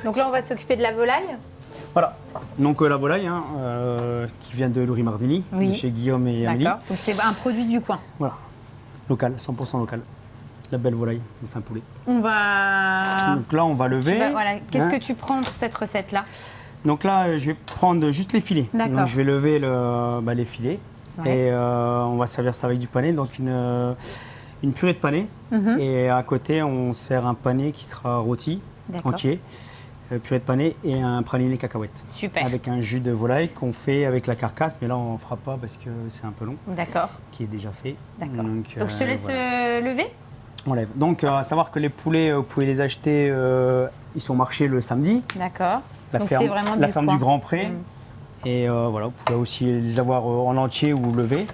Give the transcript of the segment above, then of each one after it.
Donc là, on va s'occuper de la volaille. Voilà. Donc la volaille, hein, qui vient de Louis Mardini, de chez Guillaume et Amélie. D'accord. Donc c'est un produit du coin. Voilà. Local, 100% local. La belle volaille, c'est un poulet. On va... Donc là, on va lever. Voilà. Qu'est-ce que tu prends pour cette recette-là? Donc là, je vais prendre juste les filets. D'accord. Donc je vais lever les filets. Ouais. Et on va servir ça avec du pané, donc une purée de pané. Et à côté, on sert un pané qui sera rôti, entier, purée de pané et un praliné cacahuète. Super. Avec un jus de volaille qu'on fait avec la carcasse, mais là on ne fera pas parce que c'est un peu long. D'accord. Qui est déjà fait. D'accord. Donc je te laisse lever. On lève. Donc à savoir que les poulets, vous pouvez les acheter, ils sont marchés le samedi. D'accord. La ferme du Grand Pré. Et voilà, vous pouvez aussi les avoir en entier ou levés.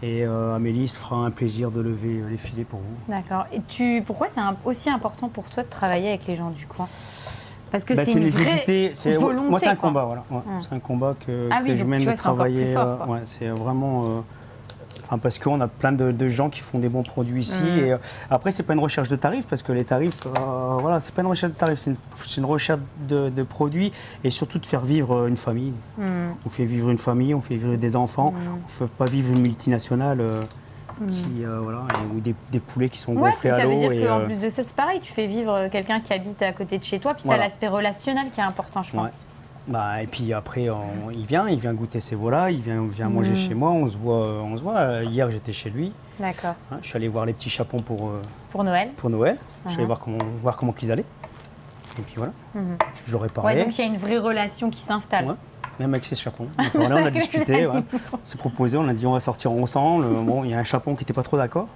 Et Amélie se fera un plaisir de lever les filets pour vous. D'accord. Et pourquoi c'est aussi important pour toi de travailler avec les gens du coin? Parce que c'est une nécessité. Vraie volonté. Moi, c'est un combat. Voilà. Ouais, c'est un combat que je mène de travailler. C'est vraiment. Parce qu'on a plein de gens qui font des bons produits ici. Et après, c'est pas une recherche de tarifs, parce que les tarifs, c'est pas une recherche de tarifs, c'est une recherche de produits et surtout de faire vivre une famille. On fait vivre une famille, on fait vivre des enfants. On ne fait pas vivre une multinationale ou des poulets qui sont gonflés à l'eau. Ça veut dire qu'en plus de ça, c'est pareil, tu fais vivre quelqu'un qui habite à côté de chez toi, puis tu as l'aspect relationnel qui est important, je pense. Et puis après, il vient goûter ses volailles, il vient manger chez moi, on se voit. Hier, j'étais chez lui. D'accord. Je suis allé voir les petits chapons pour Noël. Pour Noël. Je suis allé voir comment ils allaient. Et puis voilà, je leur ai parlé. Ouais, donc il y a une vraie relation qui s'installe. Ouais. Même avec ces chapons. On a discuté, on s'est proposé, on a dit on va sortir ensemble. Bon, il y a un chapon qui n'était pas trop d'accord.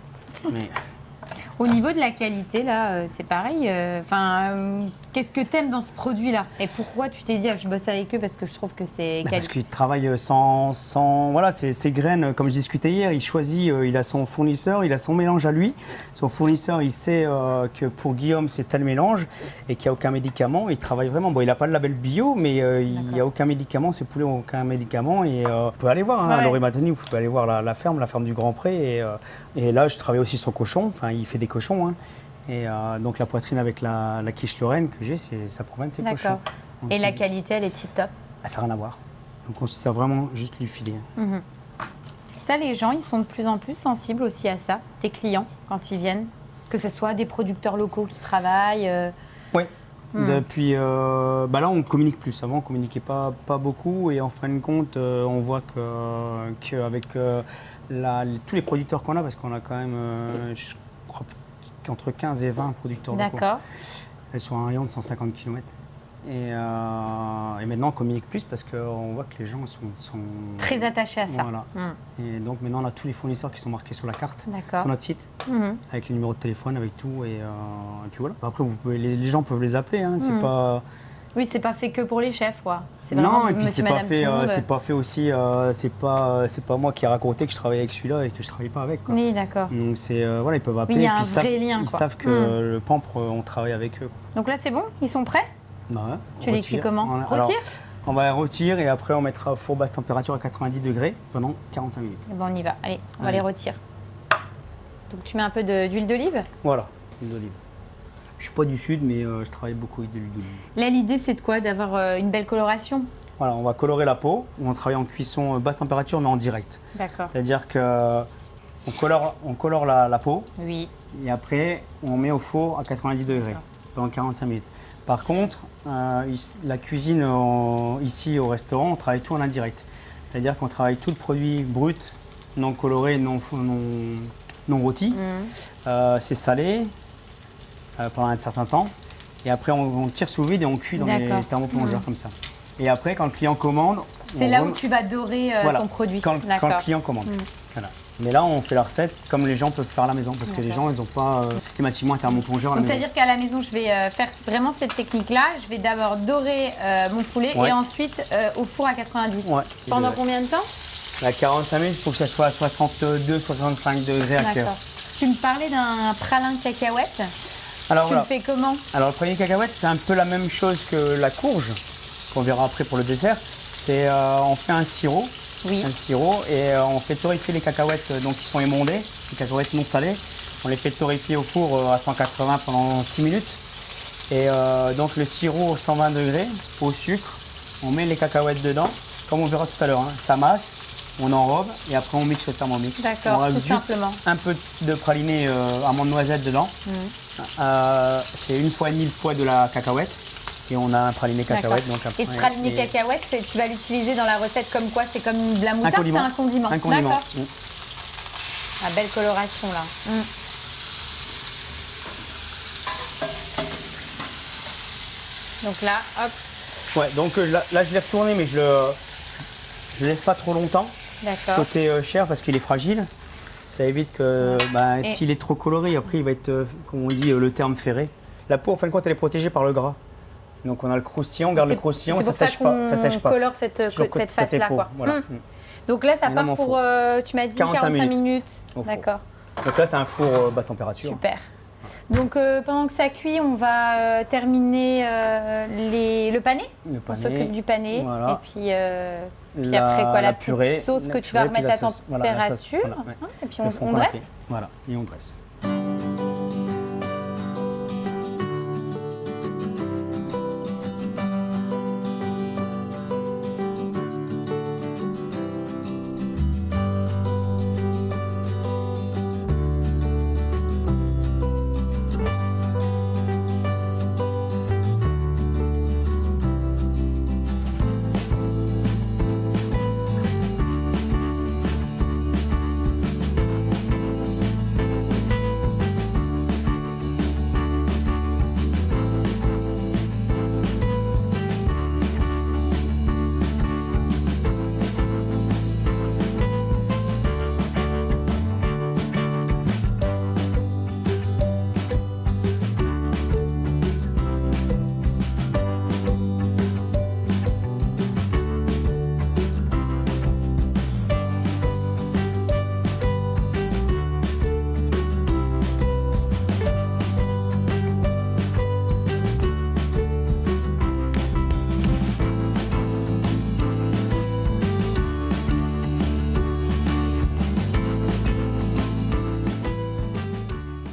Mais... Au niveau de la qualité, là, c'est pareil. Qu'est-ce que tu aimes dans ce produit-là? Et pourquoi tu t'es dit, je bosse avec eux parce que je trouve que c'est... Parce qu'ils travaillent sans voilà, ces graines, comme je discutais hier, il choisit, il a son fournisseur, il a son mélange à lui. Son fournisseur, il sait que pour Guillaume, c'est tel mélange et qu'il n'y a aucun médicament. Il travaille vraiment. Bon, il n'a pas le label bio, mais il n'y a aucun médicament, ces poulets n'ont aucun médicament. Et vous pouvez aller voir, à Louis Mardini, vous pouvez aller voir la ferme du Grand Pré. Et là, je travaille aussi son cochon. Enfin, il fait des cochons. Et donc la poitrine avec la quiche lorraine que j'ai, ça provient de ces cochons. Donc, et la qualité, elle est tip-top? Ça n'a rien à voir. Donc on se sert vraiment juste du filet. Ça, les gens, ils sont de plus en plus sensibles aussi à ça, tes clients, quand ils viennent, que ce soit des producteurs locaux qui travaillent. Oui. Depuis, là, on communique plus. Avant, on communiquait pas beaucoup. Et en fin de compte, on voit qu'avec tous les producteurs qu'on a, parce qu'on a quand même, je crois, entre 15 et 20 producteurs locaux. D'accord. Sur un rayon de 150 km. Et maintenant, on communique plus parce qu'on voit que les gens sont très attachés à ça. Voilà. Et donc maintenant, on a tous les fournisseurs qui sont marqués sur la carte, sur notre site, avec les numéros de téléphone, avec tout. Et puis voilà. Après, les gens peuvent les appeler. C'est pas... Oui, c'est pas fait que pour les chefs, quoi. Non, et puis c'est pas fait aussi. C'est pas moi qui ai raconté que je travaillais avec celui-là et que je travaille pas avec. Quoi. Oui, d'accord. Donc ils peuvent appeler. Oui, il y a et un puis vrai lien. Ils savent que le pampre, on travaille avec eux. Quoi. Donc là, c'est bon? Ils sont prêts? Tu les cuis comment? Retire? On va retirer et après on mettra au four basse température à 90 degrés pendant 45 minutes. Et on y va. Allez, on va les retirer. Donc tu mets un peu d'huile d'olive? Voilà, huile d'olive. Je suis pas du sud, mais je travaille beaucoup avec de l'huile d'olive. Là, l'idée, c'est de quoi? D'avoir une belle coloration? Voilà, on va colorer la peau. On travaille en cuisson basse température, mais en direct. D'accord. C'est-à-dire qu'on colore la peau. Oui. Et après, on met au four à 90 degrés pendant 45 minutes. Par contre, la cuisine ici au restaurant, on travaille tout en indirect. C'est-à-dire qu'on travaille tout le produit brut, non coloré, non rôti. C'est salé pendant un certain temps. Et après, on tire sous vide et on cuit dans les thermoplongeurs comme ça. Et après, quand le client commande... C'est là où tu vas dorer ton produit. Quand le client commande. Voilà. Mais là, on fait la recette comme les gens peuvent faire à la maison, parce que les gens, ils n'ont pas systématiquement un thermoplongeur à la maison. Donc, c'est-à-dire qu'à la maison, je vais faire vraiment cette technique-là. Je vais d'abord dorer mon poulet et ensuite au four à 90. Pendant combien de temps? À 45 minutes, il faut que ça soit à 62-65 degrés à cœur. Tu me parlais d'un pralin de cacahuètes. Alors, tu le fais comment? Alors, le pralin de cacahuètes, c'est un peu la même chose que la courge, qu'on verra après pour le dessert. C'est on fait un sirop. Un sirop et on fait torréfier les cacahuètes qui sont émondées, les cacahuètes non salées. On les fait torréfier au four à 180 pendant 6 minutes Et donc le sirop 120 degrés au sucre, on met les cacahuètes dedans, comme on verra tout à l'heure, hein. Ça masse, on enrobe et après on mixe au Thermomix. D'accord, on rajoute tout juste simplement. un peu de praliné amande noisette dedans. C'est 1 fois et demie le poids de la cacahuète. Et on a un praliné cacahuète. Donc après, et ce praliné cacahuète, tu vas l'utiliser dans la recette comme quoi? C'est comme de la moutarde, c'est un condiment. Un condiment. D'accord. La belle coloration là. Donc là, hop. Ouais, donc là je l'ai retourné, mais je le laisse pas trop longtemps. D'accord. Côté chair, parce qu'il est fragile. Ça évite que s'il est trop coloré, après il va être, comme on dit, le terme ferré. La peau, en fin de compte, elle est protégée par le gras. Donc on a le croustillant, on garde le croustillant et ça sèche pas. Ça sèche pas. Colore cette face-là, quoi. Voilà. Donc là, ça part pour, tu m'as dit, 45 minutes. D'accord. Donc là, c'est un four basse température. Super. Donc pendant que ça cuit, on va terminer le pané. On s'occupe du pané. Voilà. Et puis après quoi, la purée, petite sauce que tu vas remettre à température. Et puis on dresse. Voilà, et on dresse.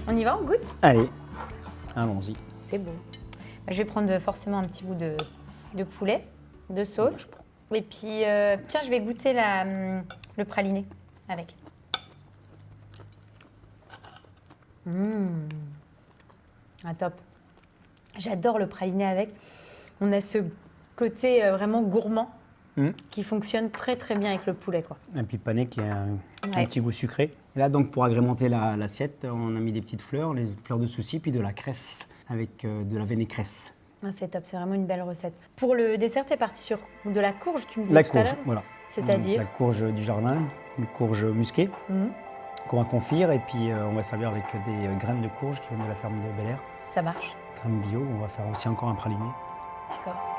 On y va, on goûte? Allez, allons-y. C'est bon. Je vais prendre forcément un petit bout de poulet, de sauce. Et puis, tiens, je vais goûter le praliné avec. Ah, top. J'adore le praliné avec. On a ce côté vraiment gourmand qui fonctionne très très bien avec le poulet, quoi. Et puis pané qui a un petit goût sucré. Et là, donc, pour agrémenter l'assiette, on a mis des petites fleurs, les fleurs de souci, puis de la cresse avec de la vinaigresse. Ah, c'est top, c'est vraiment une belle recette. Pour le dessert, t'es parti sur de la courge, tu me disais La tout à courge, l'heure. voilà. C'est-à-dire la courge du jardin, une courge musquée qu'on va confire et puis on va servir avec des graines de courge qui viennent de la ferme de Bel Air. Ça marche. Graines bio, on va faire aussi encore un praliné. D'accord.